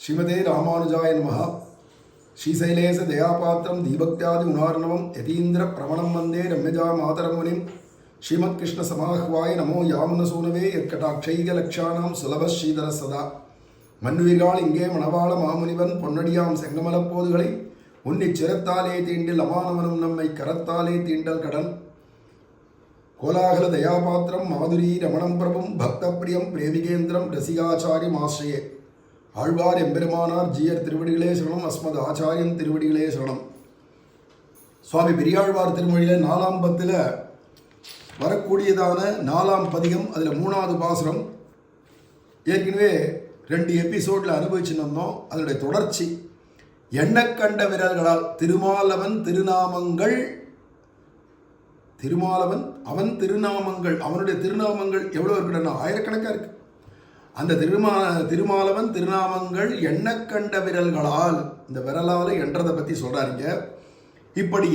श्रीमते रामानुजाय नमः। श्रीशैलेश दयापात्रं दीभक्त्यादि गुणार्णवं यतीन्द्र प्रवणं वन्दे रम्यजा मातरं मुनिं श्रीमत्कृष्ण समाह्वाय नमो यामुनसूनवे यत्कटाक्षैकलक्षाणां सुलभ श्रीधर सदा மண்ணுயிரால் இங்கே மணவாள மாமுனிவன் பொன்னடியாம் செங்கமலப்போதுகளை உன்னிச் சிரத்தாலே தீண்டில் அமானவனும் நம்மை கரத்தாலே தீண்டல் கடன் கோலாகல தயாபாத்திரம் மாதுரி ரமணம் பிரபும் பக்தப்பிரியம் பிரேமிகேந்திரம் ரசிகாச்சாரியம் ஆசிரியே ஆழ்வார் எம்பெருமானார் ஜீயர் திருவடிகளே சரணம். அஸ்மத் ஆச்சாரியன் திருவடிகளே சரணம். சுவாமி பெரியாழ்வார் திருமொழியில் 4ஆம் பத்தில் வரக்கூடியதான 4ஆம் பதிகம், அதில் 3வது பாசுரம் ஏற்கனவே 2 எபிசோடில் அனுபவிச்சுன்னு வந்தோம். அதனுடைய தொடர்ச்சி எண்ணக்கண்ட விரல்களால் திருமாலவன் திருநாமங்கள், திருமாலவன் அவன் திருநாமங்கள், அவனுடைய திருநாமங்கள் எவ்வளோ இருக்குன்னா ஆயிரக்கணக்காக இருக்கு. அந்த திருமாலவன் திருநாமங்கள் எண்ணக்கண்ட விரல்களால், இந்த விரலால் என்றதை பற்றி சொல்கிறாருங்க. இப்படி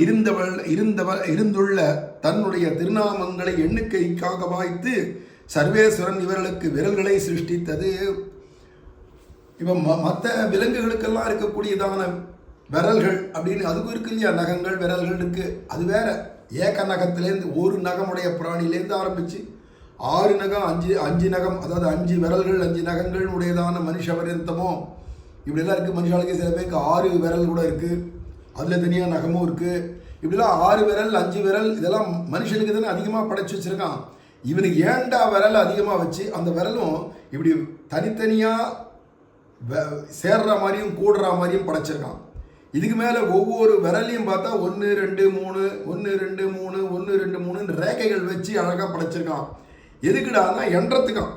இருந்துள்ள தன்னுடைய திருநாமங்களை எண்ணிக்கைக்காக வாய்த்து சர்வேஸ்வரன் இவர்களுக்கு விரல்களை சிருஷ்டித்தது. இப்போ மற்ற விலங்குகளுக்கெல்லாம் இருக்கக்கூடியதான விரல்கள் அப்படின்னு அதுக்கும் இருக்கு இல்லையா, நகங்கள் விரல்கள் இருக்கு. அது வேற. ஏக நகத்திலேருந்து ஒரு நகமுடைய பிராணிலேருந்து ஆரம்பிச்சு 6 நகம் 5 நகம், அதாவது 5 விரல்கள் 5 நகங்கள் உடையதான மனுஷ பரியந்தமோ இப்படிலாம் இருக்குது. மனுஷாளுக்கு சில பேருக்கு 6 விரல் கூட இருக்குது, அதில் தனியாக நகமும் இருக்குது. இப்படிலாம் 6 விரல் 5 விரல் இதெல்லாம் மனுஷனுக்கு தானே அதிகமாக படைச்சி வச்சுருக்கான். இவனுக்கு ஏண்டா விரல் அதிகமாக வச்சு அந்த விரலும் இப்படி தனித்தனியாக சேர்ற மாதிரியும் கூடுற மாதிரியும் படைச்சிருக்கான். இதுக்கு மேலே ஒவ்வொரு விரலையும் பார்த்தா 1 2 3 1 2 3 1 2 3 ரேகைகள் வச்சு அழகாக படைச்சிருக்கான். எதுக்குடான்னா எண்றதுக்கான்.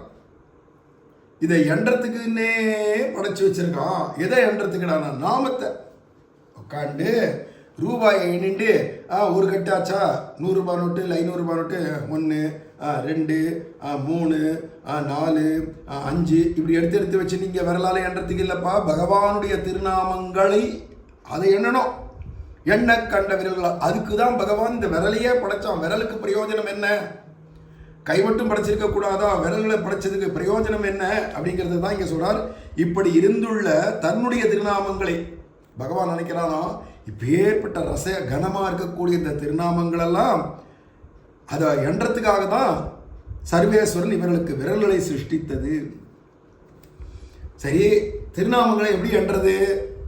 இதை எண்றதுக்குன்னே படைச்சு வச்சிருக்கான். எதை எண்றதுக்குடானா நாமத்தை. உட்காண்டு ரூபாயை எண்ணிட்டு ஒரு கட்டாச்சா 100 ரூபாய் நோட்டு இல்லை 500 ரூபாய் நோட்டு 1 2 3 4 5 இப்படி எடுத்து வச்சு நீங்கள் விரலால் எண்றதுக்கு இல்லைப்பா. பகவானுடைய திருநாமங்களை அதை எண்ணணும். எண்ண கண்ட விரல்கள், அதுக்கு தான் பகவான் இந்த விரலையே படைச்சான். விரலுக்கு பிரயோஜனம் என்ன? கை மட்டும் படைச்சிருக்க கூடாதா? விரல்களை படைச்சதுக்கு பிரயோஜனம் என்ன அப்படிங்கிறது தான் இங்கே சொல்றார். இப்படி இருந்துள்ள தன்னுடைய திருநாமங்களை பகவான் நினைக்கிறானா, இப்பேற்பட்ட ரச கனமாக இருக்கக்கூடிய இந்த திருநாமங்கள் எல்லாம் அதை எண்றதுக்காக தான் சர்வேஸ்வரன் இவர்களுக்கு விரல்களை சிருஷ்டித்தது. சரி, திருநாமங்களை எப்படி எண்றது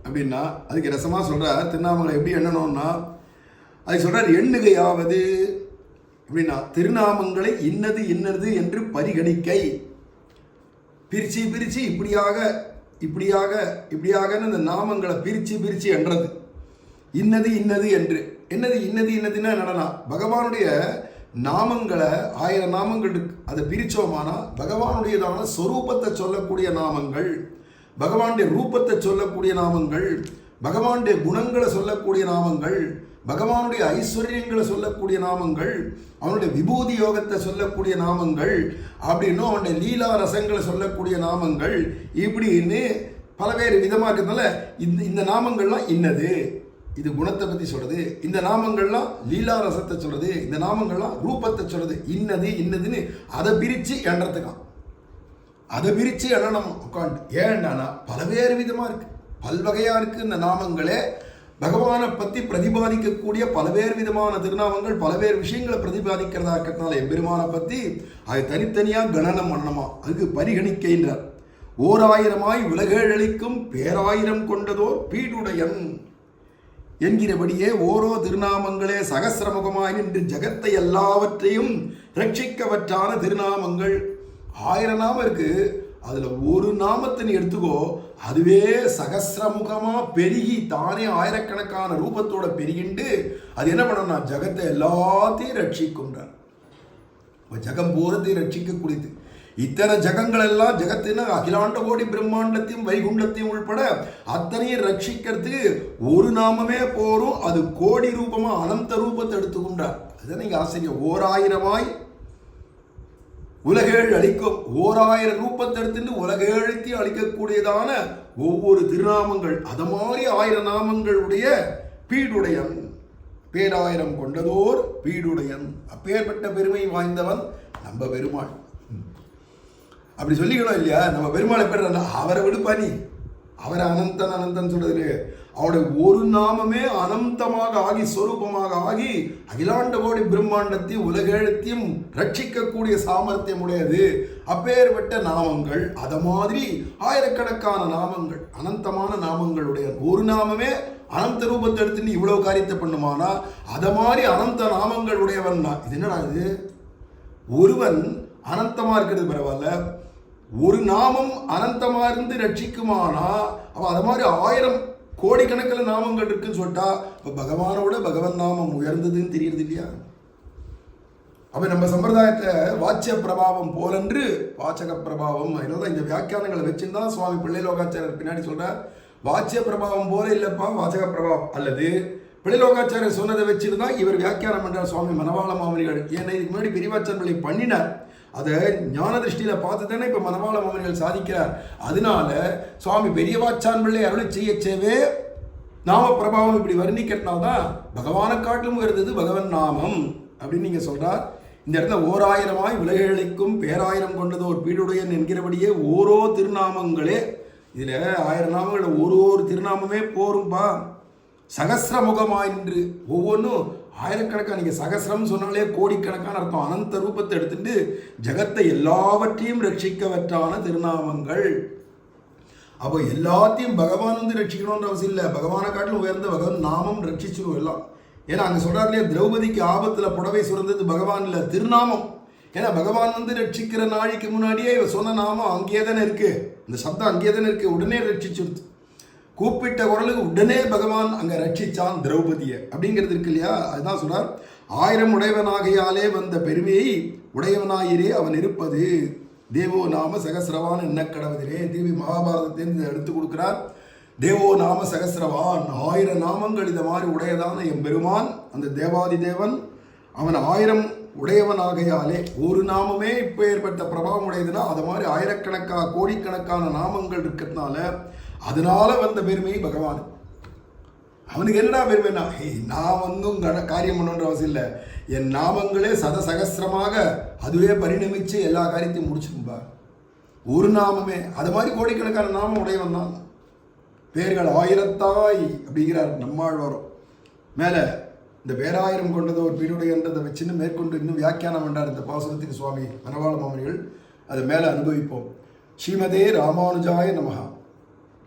அப்படின்னா அதுக்கு ரசமாக சொல்கிறார். திருநாமங்களை எப்படி எண்ணணும்னா அது சொல்கிறார், எண்ணுகையாவது அப்படின்னா திருநாமங்களை இன்னது இன்னது என்று பரிகணிக்கை. பிரிச்சு பிரிச்சு இப்படியாக இந்த நாமங்களை பிரிச்சு என்றது. இன்னது இன்னது என்று. இன்னதுன்னா என்னன்னா பகவானுடைய நாமங்களை 1000 நாமங்கள் இருக்கு. அதை பிரிச்சோமானா பகவானுடையதான சொரூபத்தை சொல்லக்கூடிய நாமங்கள், பகவானுடைய ரூபத்தை சொல்லக்கூடிய நாமங்கள், பகவானுடைய குணங்களை சொல்லக்கூடிய நாமங்கள், பகவானுடைய ஐஸ்வர்யங்களை சொல்லக்கூடிய நாமங்கள், அவனுடைய விபூதி யோகத்தை சொல்லக்கூடிய நாமங்கள், அப்படின்னும் அவனுடைய லீலா ரசங்களை சொல்லக்கூடிய நாமங்கள், இப்படின்னு பலவேறு விதமாக இருக்கிறதுனால இந்த நாமங்கள்லாம் இன்னது, இது குணத்தை பற்றி சொல்றது. இந்த நாமங்கள்லாம் லீலா ரசத்தை சொல்றது. இந்த நாமங்கள்லாம் ரூபத்தை சொல்றது. இன்னதுன்னு அதை பிரித்து எண்ணறதுக்கான். அதை பிரித்து எண்ணணும் உட்காந்து. ஏன்னா பலவேறு விதமாக இருக்கு, பல்வகையாக இருக்கு. இந்த நாமங்களே பகவானை பற்றி பிரதிபாதிக்கக்கூடிய பலவேறு விதமான திருநாமங்கள், பலவேறு விஷயங்களை பிரதிபாதிக்கிறதா இருக்கிறதுனால எம்பெருமானை பற்றி அதை தனித்தனியாக கணனம் பண்ணணுமா. அதுக்கு பரிகணிக்கின்றார். 1000 உலகேழளிக்கும் பேராயிரம் கொண்டதோர் பீடுடையன் என்கிறபடியே ஓரோ திருநாமங்களே சகசிரமுகமாய் நின்று ஜகத்தை எல்லாவற்றையும் ரட்சிக்கவற்றான திருநாமங்கள். 1000 நாமம் இருக்கு. அதுல ஒரு நாமத்தை நீ எடுத்துக்கோ, அதுவே சகசிரமுகமா பெருகி தானே ஆயிரக்கணக்கான ரூபத்தோட பெருகிண்டு அது என்ன பண்ணணும்னா ஜகத்தை எல்லாத்தையும் ரட்சிக்கும்ன்றார். ஜகம் போறதையும் ரட்சிக்கக்கூடியது. இத்தனை ஜகங்கள் எல்லாம் ஜகத்தின அகிலாண்ட கோடி பிரம்மாண்டத்தையும் வைகுண்டத்தையும் உள்பட அத்தனையும் ரட்சிக்கிறதுக்கு ஒரு நாமமே போரும். அது கோடி ரூபமா அனந்த ரூபத்தை எடுத்துக்கொண்டார். அதுதான் நீங்க ஆசிரியர் 1000 உலகேழு அளிக்கும். 1000 ரூபத்தை எடுத்துட்டு உலகேழுத்தி அளிக்கக்கூடியதான ஒவ்வொரு திருநாமங்கள், அது மாதிரி 1000 நாமங்களுடைய பீடுடையன், பேராயிரம் கொண்டதோர் பீடுடையன். அப்பேற்பட்ட பெருமை வாய்ந்தவன் நம்ம பெருமாள். அப்படி சொல்லிக்கணும் இல்லையா? நம்ம பெருமாளை பேர் அவரை விடுப்பா, நீ அவரை அனந்தன் அனந்தன் சொல்றது அவருடைய ஒரு நாமமே அனந்தமாக ஆகி சொரூபமாக ஆகி அகிலாண்ட கோடி பிரம்மாண்டத்தையும் உலகெழுத்தையும் ரட்சிக்கக்கூடிய சாமர்த்தியம் உடையது. அப்பேற்பட்ட நாமங்கள் அத மாதிரி ஆயிரக்கணக்கான நாமங்கள், அனந்தமான நாமங்களுடைய ஒரு நாமமே அனந்த ரூபத்தை எடுத்து இவ்வளவு காரியத்தை பண்ணுமானா அத மாதிரி அனந்த நாமங்கள் உடையவன் தான். இது என்னடா இது? ஒருவன் அனந்தமா இருக்கிறது பரவாயில்ல, ஒரு நாமம் அனந்தமா இருந்து ரட்சிக்குமானா அவன் அது மாதிரி 1000 கோடிக்கணக்கில் நாமங்கள் இருக்குன்னு சொல்லிட்டா பகவானோட பகவன் நாமம் உயர்ந்ததுன்னு தெரியுது இல்லையா? அப்ப நம்ம சம்பிரதாயத்தை வாச்சிய பிரபாவம் போலன்று வாச்சக பிரபாவம். அதனால இந்த வியாக்கியானங்களை வச்சுருந்தா சுவாமி பிள்ளைலோகாச்சாரியர் பின்னாடி சொல்ற வாச்சிய பிரபாவம் போல இல்லப்பா வாச்சக பிரபாவம், அல்லது பிள்ளைலோகாச்சாரியர் சொன்னதை வச்சுருந்தா இவர் வியாக்கியானம் பண்றார் சுவாமி மணவாள மாமனிகள். ஏன்னா இதுக்கு முன்னாடி பெரியவாச்சான் பிள்ளை பண்ணினார், அதை ஞான திருஷ்டியில பார்த்து தானே இப்ப மணவாள மாமனிகள் சாதிக்கிறார். அதனால சுவாமி பெரியவாச்சான் பிள்ளை அருளை செய்யச்சேவே நாம பிரபாவம் இப்படி வர்ணிக்கிறதுனால்தான் பகவானை காட்டிலும் உயர்ந்தது பகவன் நாமம் அப்படின்னு நீங்க சொல்றார். இந்த இடத்துல 1000 உலகெழிக்கும் பேராயிரம் கொண்டதோர் பீடுடையன் என்கிறபடியே ஓரோ திருநாமங்களே, இதுல 1000 நாமங்கள் ஒரு திருநாமமே போரும்பா. சகசிரமுகமாயின்று ஒவ்வொன்றும் ஆயிரக்கணக்கான, நீங்க சகசிரம் சொன்னாலே கோடிக்கணக்கான அர்த்தம். அனந்த ரூபத்தை எடுத்துட்டு ஜகத்தை எல்லாவற்றையும் ரட்சிக்கவற்றான திருநாமங்கள். அப்போ எல்லாத்தையும் பகவான் வந்து ரட்சிக்கணும்ன்ற அவசியம் இல்லை, பகவானை காட்டிலும் உயர்ந்த பகவான் நாமம் ரட்சிச்சிடும் எல்லாம். ஏன்னா அங்க சொல்றாருலே திரௌபதிக்கு ஆபத்துல புடவை சுரந்தது பகவான் இல்ல, திருநாமம். ஏன்னா பகவான் வந்து ரட்சிக்கிற நாளைக்கு முன்னாடியே சொன்ன நாமம் அங்கேயே தானே இருக்கு, இந்த சப்தம் அங்கேயே தானே இருக்கு, உடனே ரட்சிச்சுடுது. கூப்பிட்ட குரலுக்கு உடனே பகவான் அங்க ரட்சிச்சான் திரௌபதியை அப்படிங்கிறது இருக்கு இல்லையா? அதுதான் சொல்றார், 1000 உடையவனாகையாலே வந்த பெருமையை உடையவனாயிரே அவன் இருப்பது தேவோ நாம சகசிரவான் என்ன கடவுதிலே. திரும்பி மகாபாரதத்தை எடுத்து கொடுக்கிறார். தேவோ நாம சகசிரவான், 1000 நாமங்கள் இதை மாதிரி உடையதான எம்பெருமான் அந்த தேவாதி தேவன் அவன் 1000 உடையவனாகையாலே. ஒரு நாமமே இப்போ ஏற்பட்ட பிரபாவம் உடையதுன்னா அது மாதிரி ஆயிரக்கணக்கான கோடிக்கணக்கான நாமங்கள் இருக்கிறதுனால அதனால வந்த பெருமை பகவான். அவனுக்கு என்னடா பெருமைனா, நான் வந்தும் காரியம் பண்ணணுன்ற அவசியம் இல்லை, என் நாமங்களே சகசிரமாக அதுவே பரிணமிச்சு எல்லா காரியத்தையும் முடிச்சுக்கும்பா. ஒரு நாமமே அது மாதிரி கோடிக்கணக்கான நாமம் உடையவன் தான். பேர்கள் 1000 அப்படிங்கிறார் நம்மாழ்வாரும். மேலே இந்த பேராயிரம் கொண்டது ஒரு பீடுடையன்றதை வச்சுன்னு மேற்கொண்டு இன்னும் வியாக்கியானம் பண்ணார் இந்த பாசுரத்துக்கு சுவாமி மணவாள மாமனிகள். அதை மேலே அனுபவிப்போம். ஸ்ரீமதே ராமானுஜாய நமஹா.